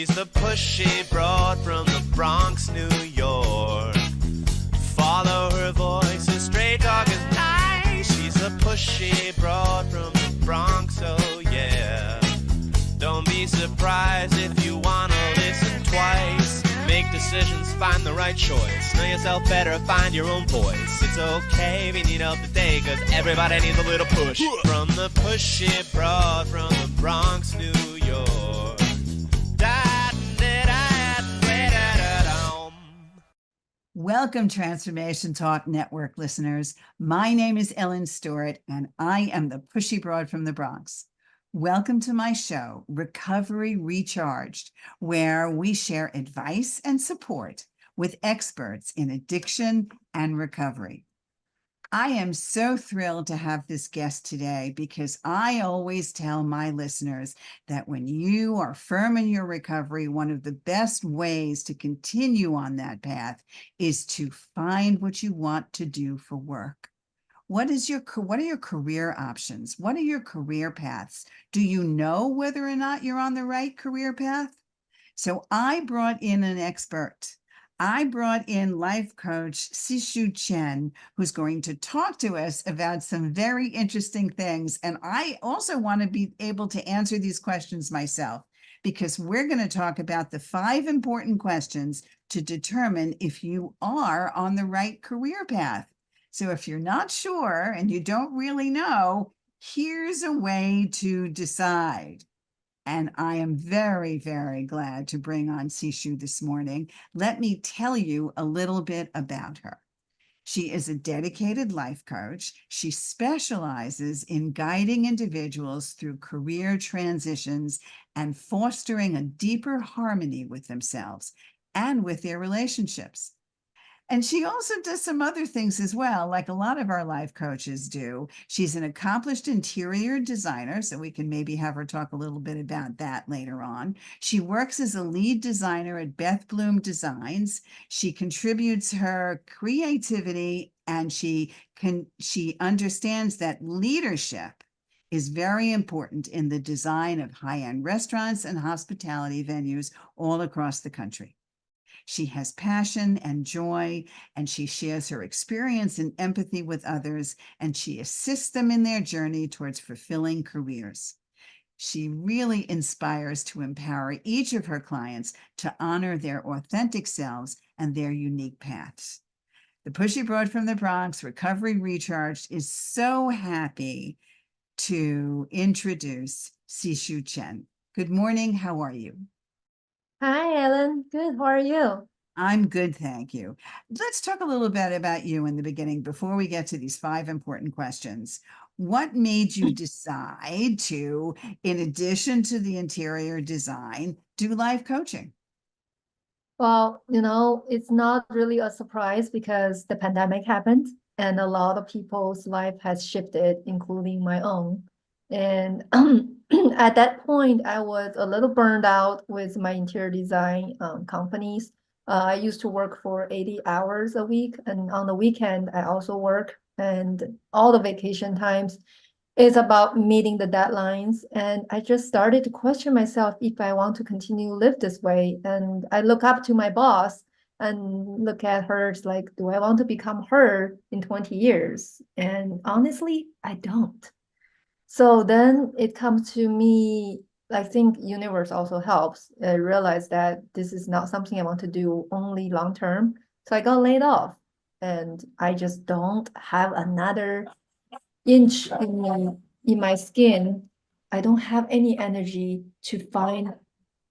She's the pushy broad from the Bronx, New York. Follow her voice, a straight dog is nice. She's the pushy broad from the Bronx, oh yeah. Don't be surprised if you wanna listen twice. Make decisions, find the right choice. Know yourself better, find your own voice. It's okay if you need help today, cause everybody needs a little push. From the pushy broad from the Bronx, New York. Welcome, Transformation Talk Network listeners. My name is Ellen Stewart, and I am the pushy broad from the Bronx. Welcome to my show, Recovery Recharged, where we share advice and support with experts in addiction and recovery. I am so thrilled to have this guest today because I always tell my listeners that when you are firm in your recovery, one of the best ways to continue on that path is to find what you want to do for work. What are your career options? What are your career paths? Do you know whether or not you're on the right career path? So I brought in an expert. I brought in life coach Sixu Chen, who's going to talk to us about some very interesting things. And I also want to be able to answer these questions myself, because we're going to talk about the 5 important questions to determine if you are on the right career path. So if you're not sure and you don't really know, here's a way to decide. And I am very, very glad to bring on Sixu this morning. Let me tell you a little bit about her. She is a dedicated life coach. She specializes in guiding individuals through career transitions and fostering a deeper harmony with themselves and with their relationships. And she also does some other things as well, like a lot of our life coaches do. She's an accomplished interior designer, so we can maybe have her talk a little bit about that later on. She works as a lead designer at Beth Bloom Designs. She contributes her creativity, and she understands that leadership is very important in the design of high-end restaurants and hospitality venues all across the country. She has passion and joy, and she shares her experience and empathy with others, and she assists them in their journey towards fulfilling careers. She really inspires to empower each of her clients to honor their authentic selves and their unique paths. The Pushy Broad from the Bronx, Recovery Recharged, is so happy to introduce Sixu Chen. Good morning. How are you? Hi, Ellen. Good. How are you? I'm good, thank you. Let's talk a little bit about you in the beginning before we get to these 5 important questions. What made you decide to, in addition to the interior design, do life coaching? Well, it's not really a surprise because the pandemic happened and a lot of people's life has shifted, including my own. And at that point, I was a little burned out with my interior design companies. I used to work for 80 hours a week, and on the weekend, I also work, and all the vacation times is about meeting the deadlines. And I just started to question myself if I want to continue to live this way. And I look up to my boss and look at her, it's like, do I want to become her in 20 years? And honestly, I don't. So then it comes to me, I think universe also helps. I realized that this is not something I want to do only long term. So I got laid off, and I just don't have another inch in my skin. I don't have any energy to find,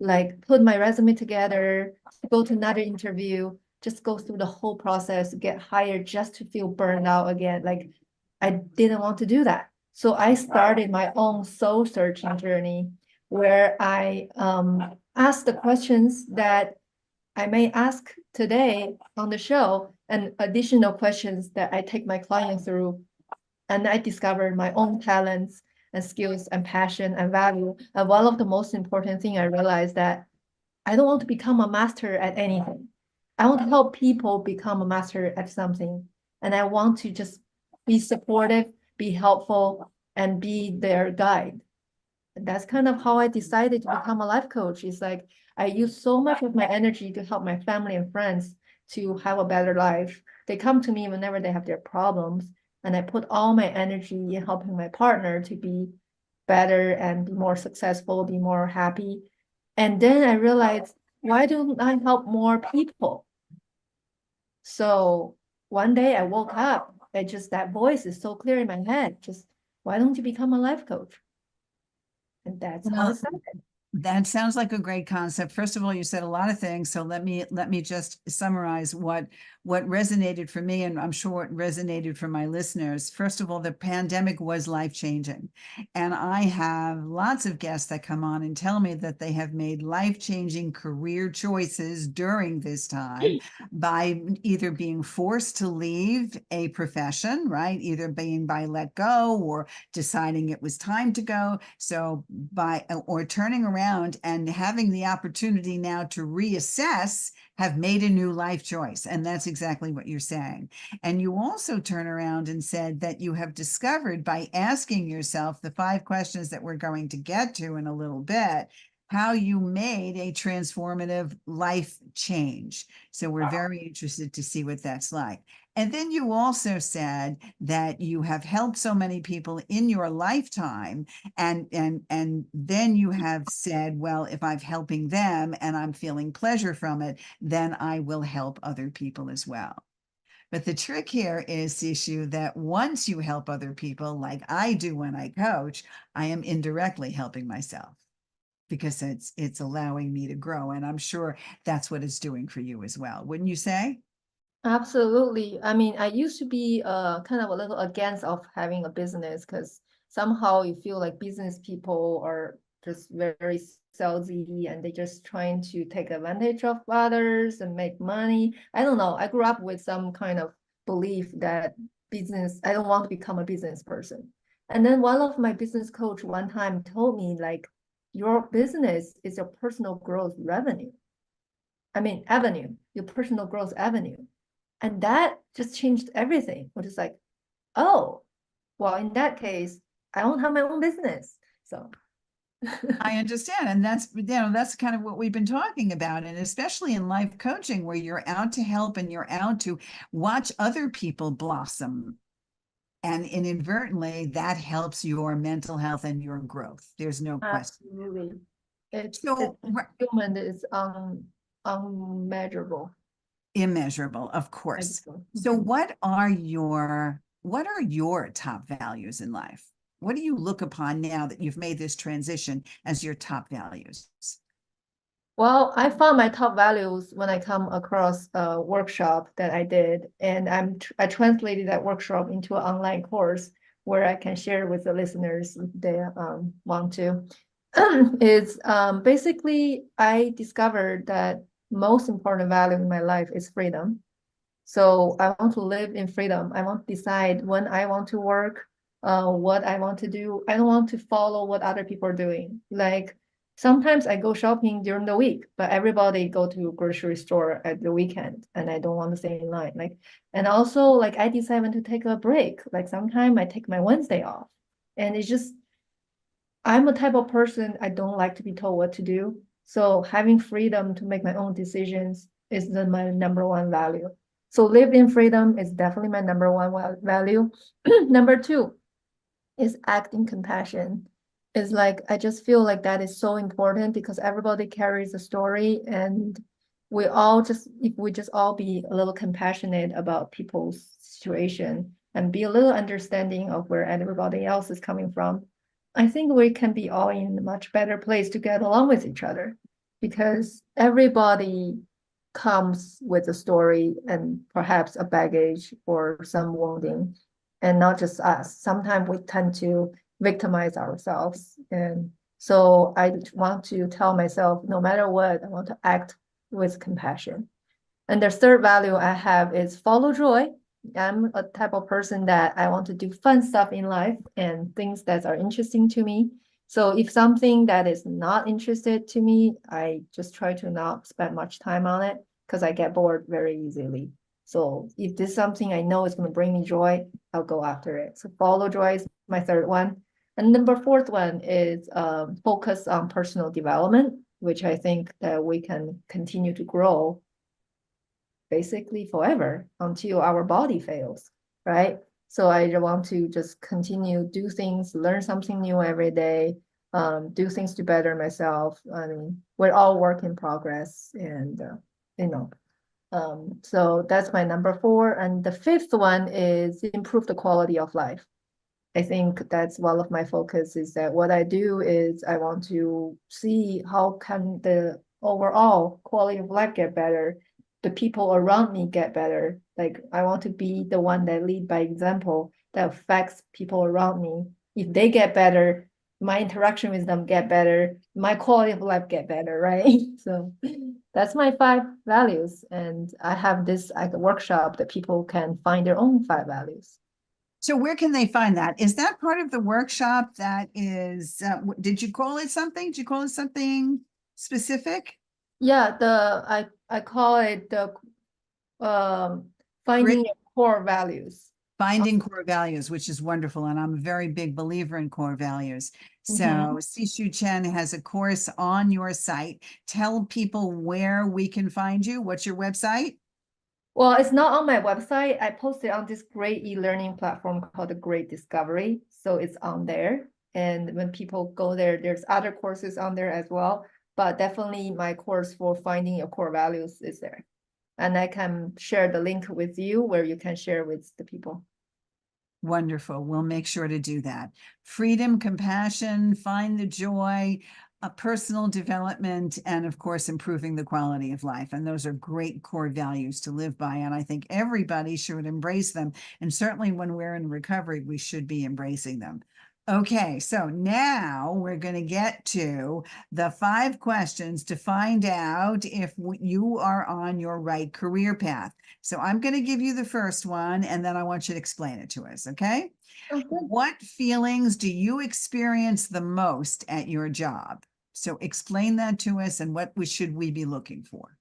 like, put my resume together, go to another interview, just go through the whole process, get hired just to feel burned out again. Like, I didn't want to do that. So I started my own soul searching journey where I asked the questions that I may ask today on the show, and additional questions that I take my clients through. And I discovered my own talents and skills and passion and value. And one of the most important thing I realized that I don't want to become a master at anything. I want to help people become a master at something. And I want to just be supportive, be helpful, and be their guide. And that's kind of how I decided to become a life coach. It's like I use so much of my energy to help my family and friends to have a better life. They come to me whenever they have their problems, and I put all my energy in helping my partner to be better and be more successful, be more happy. And then I realized, why don't I help more people? So one day I woke up, that voice is so clear in my head, just why don't you become a life coach? And that's how Well, it started. that sounds like a great concept. First of all, you said a lot of things, so let me just summarize what resonated for me, and I'm sure what resonated for my listeners. First of all, the pandemic was life-changing, and I have lots of guests that come on and tell me that they have made life-changing career choices during this time by either being forced to leave a profession, right? Either being by let go or deciding it was time to go. So or turning around and having the opportunity now to reassess, have made a new life choice. And that's exactly what you're saying. And you also turn around and said that you have discovered by asking yourself the 5 questions that we're going to get to in a little bit, how you made a transformative life change. So we're very interested to see what that's like. And then you also said that you have helped so many people in your lifetime, and then you have said, well, if I'm helping them and I'm feeling pleasure from it, then I will help other people as well. But the trick here is, Sixu, that once you help other people, like I do when I coach, I am indirectly helping myself, because it's allowing me to grow. And I'm sure that's what it's doing for you as well. Wouldn't you say? Absolutely. I mean, I used to be kind of a little against of having a business because somehow you feel like business people are just very salesy and they just trying to take advantage of others and make money. I don't know. I grew up with some kind of belief that I don't want to become a business person. And then one of my business coach one time told me like, your business is your personal growth revenue. I mean, avenue, your personal growth avenue. And that just changed everything. Which is like, oh, well, in that case, I don't have my own business. So I understand. And that's kind of what we've been talking about. And especially in life coaching, where you're out to help and you're out to watch other people blossom. And inadvertently, that helps your mental health and your growth. There's no question. absolutely, it's So human is unmeasurable. immeasurable, of course. So what are your top values in life? What do you look upon now that you've made this transition as your top values? Well, I found my top values when I come across a workshop that I did, and I translated that workshop into an online course where I can share with the listeners if they want to. It's basically I discovered that most important value in my life is freedom. So I want to live in freedom. I want to decide when I want to work, what I want to do. I don't want to follow what other people are doing. Like sometimes I go shopping during the week, but everybody go to grocery store at the weekend, and I don't want to stay in line. Like, and also like I decide when to take a break. Like sometimes I take my Wednesday off, and it's just I'm a type of person I don't like to be told what to do. So having freedom to make my own decisions is my number one value. So live in freedom is definitely my number one value. Number two is act in compassion. It's like I just feel like that is so important because everybody carries a story, and if we just all be a little compassionate about people's situation and be a little understanding of where everybody else is coming from, I think we can be all in a much better place to get along with each other, because everybody comes with a story and perhaps a baggage or some wounding, and not just us. Sometimes we tend to victimize ourselves. And so I want to tell myself, no matter what, I want to act with compassion. And the third value I have is follow joy. I'm a type of person that I want to do fun stuff in life and things that are interesting to me. So if something that is not interested to me, I just try to not spend much time on it because I get bored very easily. So if this is something I know is going to bring me joy, I'll go after it. So follow joy is my third one. And number fourth one is focus on personal development. which I think that we can continue to grow basically forever until our body fails, right? So I want to just continue do things, learn something new every day, do things to better myself. I mean, we're all work in progress, and you know, so that's my number 4. And the 5th one is improve the quality of life. I think that's one of my focus is that what I do is I want to see how can the overall quality of life get better, the people around me get better. Like I want to be the one that lead by example that affects people around me. If they get better, my interaction with them get better, my quality of life get better, right? So that's my 5 values. And I have this like a workshop that people can find their own 5 values. So where can they find that? Is that part of the workshop that is, did you call it something? Did you call it something specific? Yeah, I call it the finding your core values. Finding core values, which is wonderful. And I'm a very big believer in core values. So Sixu Chen has a course on your site. Tell people where we can find you. What's your website? Well, it's not on my website. I posted on this great e-learning platform called the Great Discovery. So it's on there. And when people go there, there's other courses on there as well. But definitely my course for finding your core values is there. And I can share the link with you where you can share with the people. Wonderful. We'll make sure to do that. Freedom, compassion, find the joy, personal development, and of course, improving the quality of life. And those are great core values to live by. And I think everybody should embrace them. And certainly when we're in recovery, we should be embracing them. Okay, so now we're going to get to the 5 questions to find out if you are on your right career path. So I'm going to give you the first one, and then I want you to explain it to us, okay? Okay. What feelings do you experience the most at your job? So explain that to us, and what should we be looking for?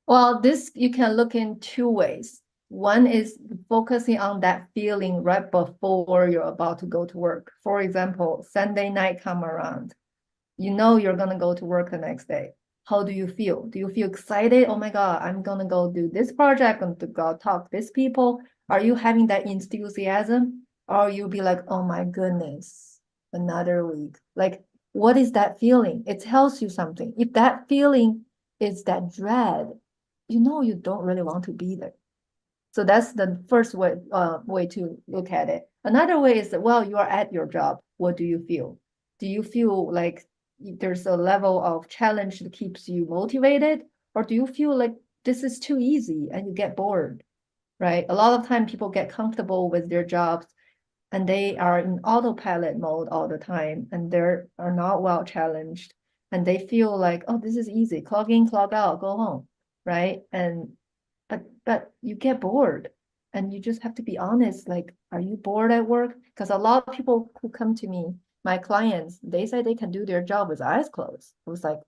Well, this you can look in 2 ways. One is focusing on that feeling right before you're about to go to work. For example, Sunday night come around. You know you're gonna go to work the next day. How do you feel? Do you feel excited? Oh my God, I'm gonna go do this project, I'm gonna go talk to these people. Are you having that enthusiasm? Or you'll be like, oh my goodness, another week. Like, what is that feeling? It tells you something. If that feeling is that dread, you know you don't really want to be there. So that's the first way to look at it. Another way is, well, you are at your job. What do you feel? Do you feel like there's a level of challenge that keeps you motivated? Or do you feel like this is too easy and you get bored, right? A lot of time people get comfortable with their jobs and they are in autopilot mode all the time and they are not well challenged. And they feel like, oh, this is easy. Clock in, clock out, go home, right? And but you get bored and you just have to be honest, like, are you bored at work? Because a lot of people who come to me, my clients, they say they can do their job with eyes closed. I was like,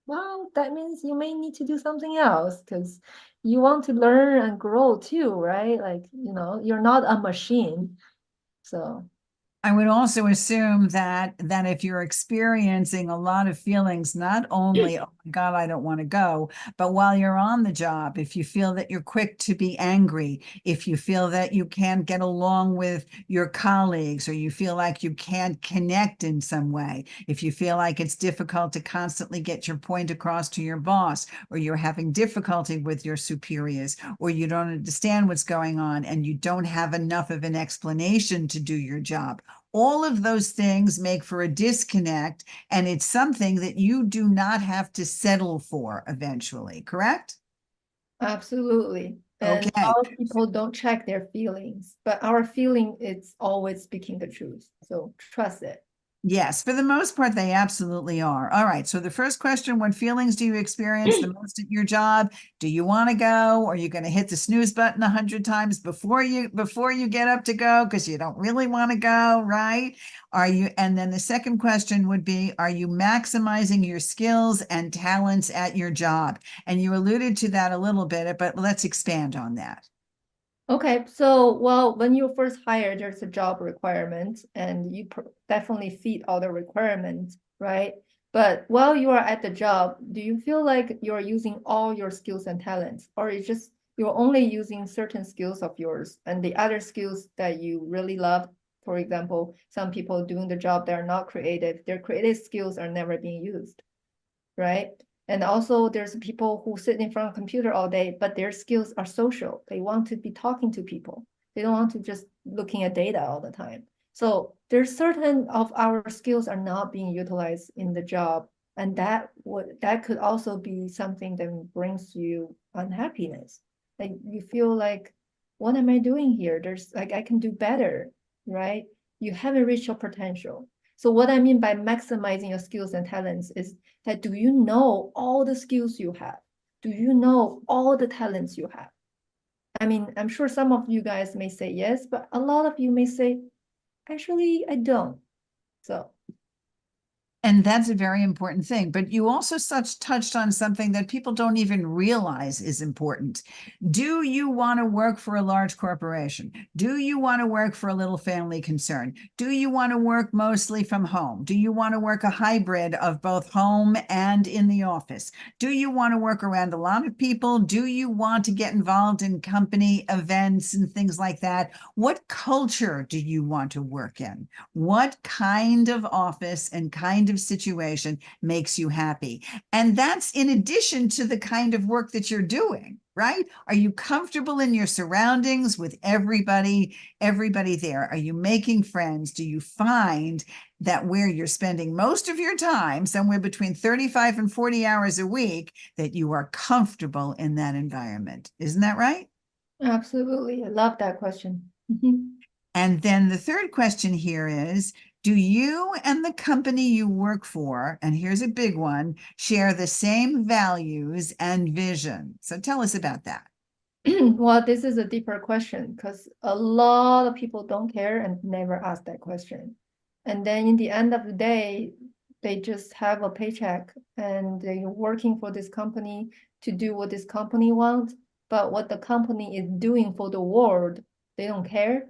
well, that means you may need to do something else because you want to learn and grow too, right? Like, you're not a machine. So I would also assume that if you're experiencing a lot of feelings, not only, oh my God, I don't want to go, but while you're on the job, if you feel that you're quick to be angry, if you feel that you can't get along with your colleagues, or you feel like you can't connect in some way, if you feel like it's difficult to constantly get your point across to your boss, or you're having difficulty with your superiors, or you don't understand what's going on and you don't have enough of an explanation to do your job. All of those things make for a disconnect, and it's something that you do not have to settle for eventually, correct? absolutely. And Okay. all people don't check their feelings, but our feeling is always speaking the truth. So trust it. Yes, for the most part, they absolutely are. All right. So the first question, what feelings do you experience the most at your job? Do you want to go? Or are you going to hit the snooze button 100 times before you get up to go because you don't really want to go, right? And then the second question would be, are you maximizing your skills and talents at your job? And you alluded to that a little bit, but let's expand on that. Okay, so well, when you first hire, there's a job requirement and you definitely feed all the requirements, right? But while you are at the job, do you feel like you're using all your skills and talents, or it's just you're only using certain skills of yours and the other skills that you really love? For example, some people doing the job, they're not creative. Their creative skills are never being used, right? And also there's people who sit in front of a computer all day, but their skills are social. They want to be talking to people. They don't want to just looking at data all the time. So there's certain of our skills are not being utilized in the job. And that could also be something that brings you unhappiness. Like you feel like, what am I doing here? There's like, I can do better, right? You haven't reached your potential. So what I mean by maximizing your skills and talents is that do you know all the skills you have? Do you know all the talents you have? I mean, I'm sure some of you guys may say yes, but a lot of you may say, actually, I don't. So And that's a very important thing. But you also touched on something that people don't even realize is important. Do you want to work for a large corporation? Do you want to work for a little family concern? Do you want to work mostly from home? Do you want to work a hybrid of both home and in the office? Do you want to work around a lot of people? Do you want to get involved in company events and things like that? What culture do you want to work in? What kind of office and kind of situation makes you happy? And that's in addition to the kind of work that you're doing, right? Are you comfortable in your surroundings with everybody there? Are you making friends? Do you find that where you're spending most of your time, somewhere between 35 and 40 hours a week, that you are comfortable in that environment? Isn't that right? absolutely. I love that question. And then the third question here is, do you and the company you work for, and here's a big one, share the same values and vision? So tell us about that. Well, this is a deeper question because a lot of people don't care and never ask that question. And then in the end of the day, they just have a paycheck and they're working for this company to do what this company wants. But what the company is doing for the world, they don't care,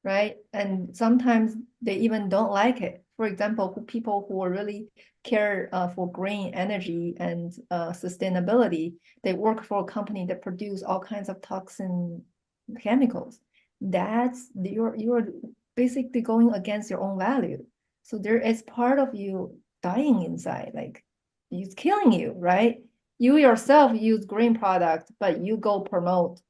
right? And sometimes they even don't like it. For example, people who are really care for green energy and sustainability, they work for a company that produce all kinds of toxin chemicals. That's you're basically going against your own value. So there is part of you dying inside, like it's killing you, right? You yourself use green product, but you go promote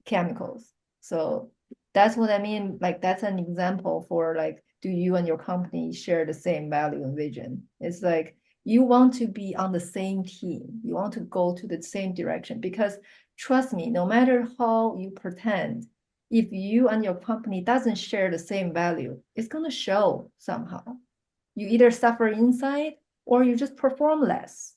chemicals. So that's what I mean. Like that's an example for like, do you and your company share the same value and vision? It's like you want to be on the same team. You want to go to the same direction because trust me, no matter how you pretend, if you and your company doesn't share the same value, it's gonna show somehow. You either suffer inside or you just perform less.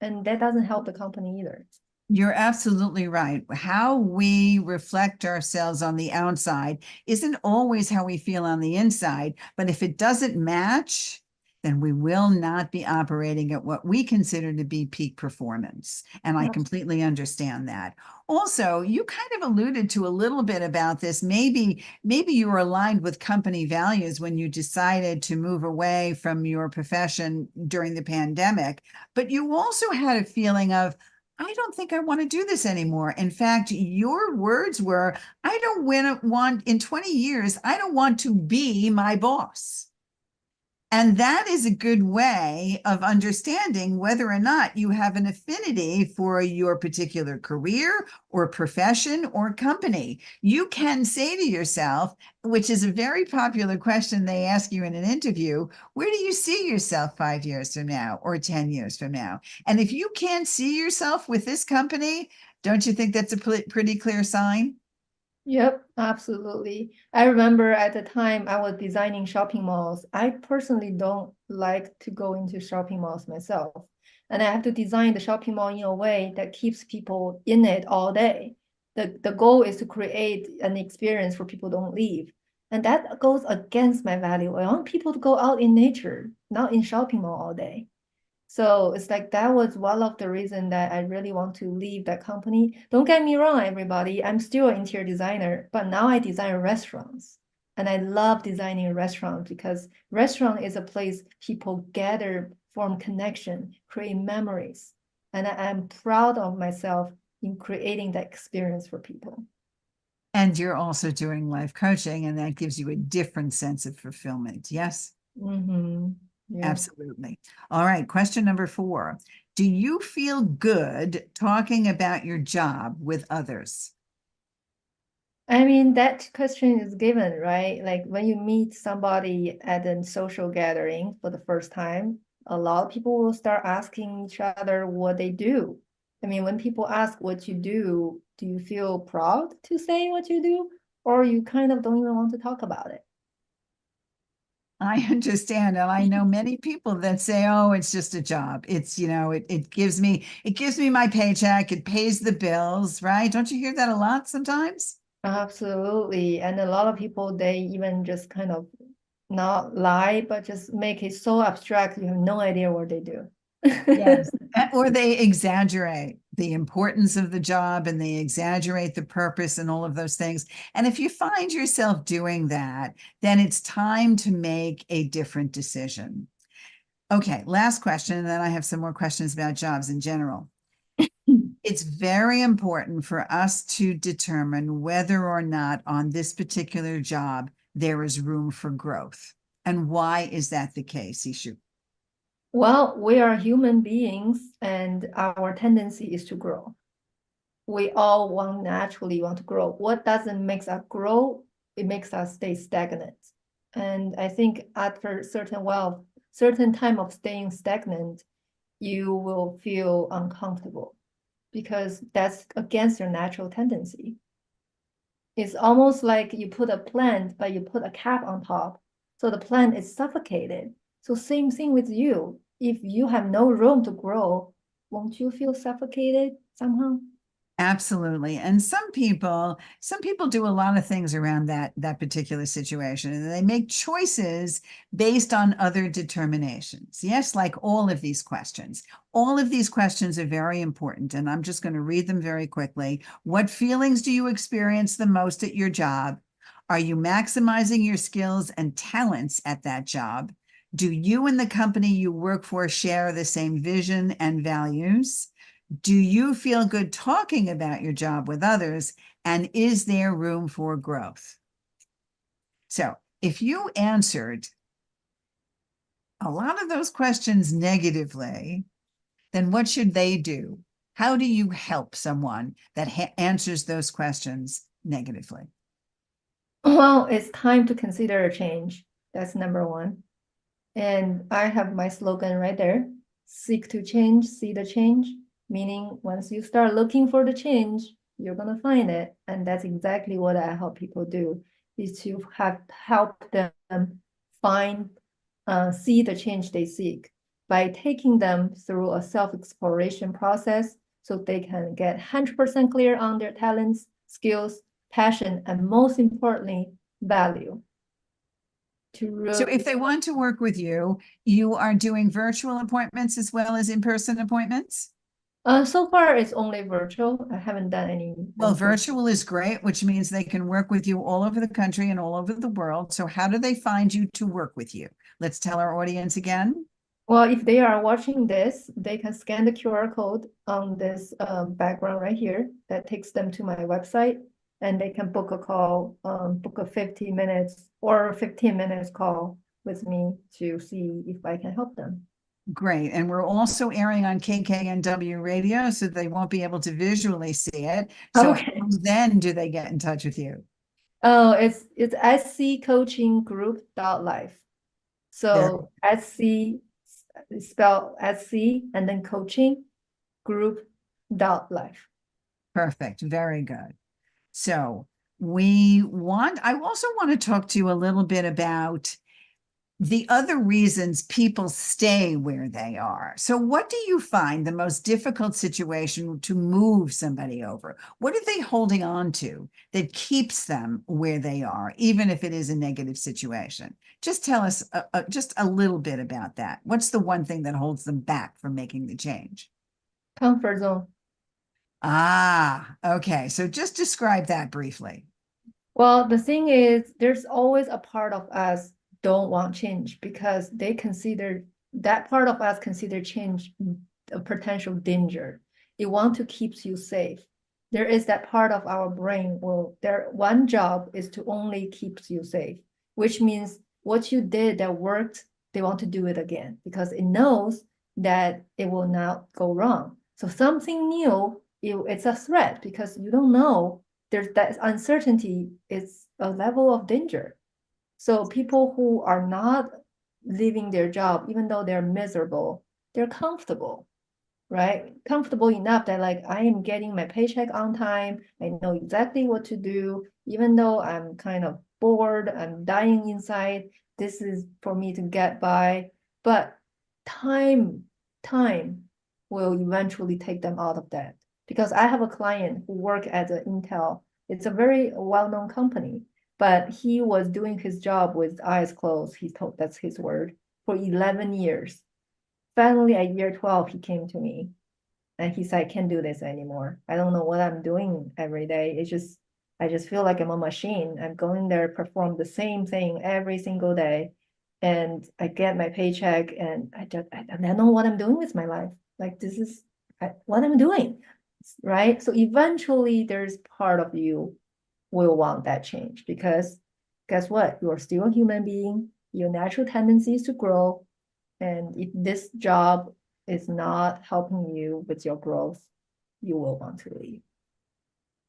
And that doesn't help the company either. You're absolutely right. How we reflect ourselves on the outside isn't always how we feel on the inside, but if it doesn't match, then we will not be operating at what we consider to be peak performance. And I completely understand that. Also, you kind of alluded to a little bit about this. Maybe you were aligned with company values when you decided to move away from your profession during the pandemic, but you also had a feeling of, I don't think I want to do this anymore. In fact, your words were, I don't want in 20 years, I don't want to be my boss. And that is a good way of understanding whether or not you have an affinity for your particular career or profession or company. You can say to yourself, which is a very popular question they ask you in an interview, where do you see yourself 5 years from now or 10 years from now? And if you can't see yourself with this company, don't you think that's a pretty clear sign? Yep, absolutely. I remember at the time I was designing shopping malls. I personally don't like to go into shopping malls myself. And I have to design the shopping mall in a way that keeps people in it all day. The goal is to create an experience where people don't leave. And that goes against my value. I want people to go out in nature, not in shopping mall all day. So it's like that was one of the reasons that I really want to leave that company. Don't get me wrong, everybody. I'm still an interior designer, but now I design restaurants. And I love designing restaurants because restaurant is a place people gather form connection, create memories. And I am proud of myself in creating that experience for people. And you're also doing life coaching, and that gives you a different sense of fulfillment. Yes, Yeah. absolutely. All right, question number 4. Do you feel good talking about your job with others? I mean, that question is given, right? Like when you meet somebody at a social gathering for the first time, a lot of people will start asking each other what they do. I mean, when people ask what you do you feel proud to say what you do, or you kind of don't even want to talk about it? I understand. And I know many people that say, oh, it's just a job. It's, it gives me my paycheck. It pays the bills, right? Don't you hear that a lot sometimes? Absolutely. And a lot of people, they even just kind of not lie, but just make it so abstract, you have no idea what they do. Yes. Or they exaggerate the importance of the job and they exaggerate the purpose and all of those things. And if you find yourself doing that, then it's time to make a different decision. Okay, last question, and then I have some more questions about jobs in general. It's very important for us to determine whether or not on this particular job there is room for growth. And why is that the case, Sixu? Well, we are human beings and our tendency is to grow. We all naturally want to grow. What doesn't make us grow? It makes us stay stagnant. And I think after certain time of staying stagnant, you will feel uncomfortable because that's against your natural tendency. It's almost like you put a plant, but you put a cap on top. So the plant is suffocated. So same thing with you. If you have no room to grow, won't you feel suffocated somehow? Absolutely. And some people do a lot of things around that particular situation, and they make choices based on other determinations. Yes, like all of these questions. All of these questions are very important, and I'm just going to read them very quickly. What feelings do you experience the most at your job? Are you maximizing your skills and talents at that job? Do you and the company you work for share the same vision and values? Do you feel good talking about your job with others? And is there room for growth? So if you answered a lot of those questions negatively, then what should they do? How do you help someone that answers those questions negatively? Well, it's time to consider a change. That's number one. And I have my slogan right there. Seek to change, see the change. Meaning once you start looking for the change, you're gonna find it. And that's exactly what I help people do, is to help them find, see the change they seek by taking them through a self-exploration process so they can get 100% clear on their talents, skills, passion, and most importantly, value. So if they want to work with you, you are doing virtual appointments as well as in-person appointments? So far, it's only virtual. I haven't done any. Well, virtual is great, which means they can work with you all over the country and all over the world. So how do they find you to work with you? Let's tell our audience again. Well, if they are watching this, they can scan the QR code on this background right here that takes them to my website, and they can book a call, book a 50 minutes or 15 minutes call with me to see if I can help them. Great. And we're also airing on KKNW radio, so they won't be able to visually see it. So Okay. how then do they get in touch with you? Oh, it's sccoachinggroup.life. So SC spelled SC and then coaching group.life. Perfect. Very good. So I also want to talk to you a little bit about the other reasons people stay where they are. So what do you find the most difficult situation to move somebody over? What are they holding on to that keeps them where they are, even if it is a negative situation? Just tell us just a little bit about that. What's the one thing that holds them back from making the change? Comfort zone. Ah, okay. So just describe that briefly. Well, the thing is, there's always a part of us don't want change because they consider that part of us consider change a potential danger. It want to keep you safe. There is that part of our brain, well, their one job is to only keep you safe, which means what you did that worked, they want to do it again because it knows that it will not go wrong. So something new, it's a threat because you don't know. There's that uncertainty is a level of danger. So people who are not leaving their job, even though they're miserable, they're comfortable, right? Comfortable enough that like I am getting my paycheck on time. I know exactly what to do, even though I'm kind of bored, I'm dying inside. This is for me to get by. But time will eventually take them out of that. Because I have a client who worked at the Intel. It's a very well-known company, but he was doing his job with eyes closed. He told, that's his word, for 11 years. Finally, at year 12, he came to me and he said, I can't do this anymore. I don't know what I'm doing every day. It's just, I just feel like I'm a machine. I'm going there, perform the same thing every single day. And I get my paycheck and I don't know what I'm doing with my life. Like, this is what I'm doing, right? So eventually there's part of you will want that change because guess what? You're still a human being. Your natural tendency is to grow. And if this job is not helping you with your growth, you will want to leave.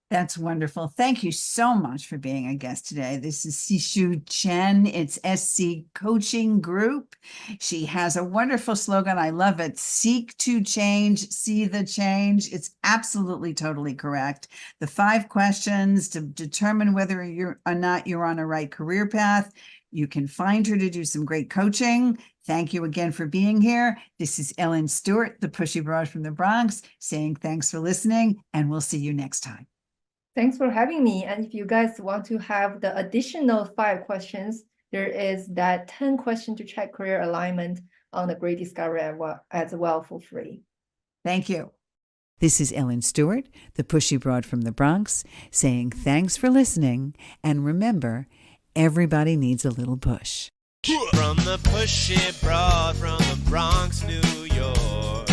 That's wonderful. Thank you so much for being a guest today. This is Sixu Chen. It's SC Coaching Group. She has a wonderful slogan. I love it. Seek to change, see the change. It's absolutely totally correct. The 5 questions to determine whether you're or not you're on a right career path. You can find her to do some great coaching. Thank you again for being here. This is Ellen Stewart, the Pushy Broad from the Bronx, saying thanks for listening, and we'll see you next time. Thanks for having me. And if you guys want to have the additional 5 questions, there is that 10 question to check career alignment on the Great Discovery as well for free. Thank you. This is Ellen Stewart, the Pushy Broad from the Bronx, saying thanks for listening. And remember, everybody needs a little push. From the Pushy Broad from the Bronx, New York.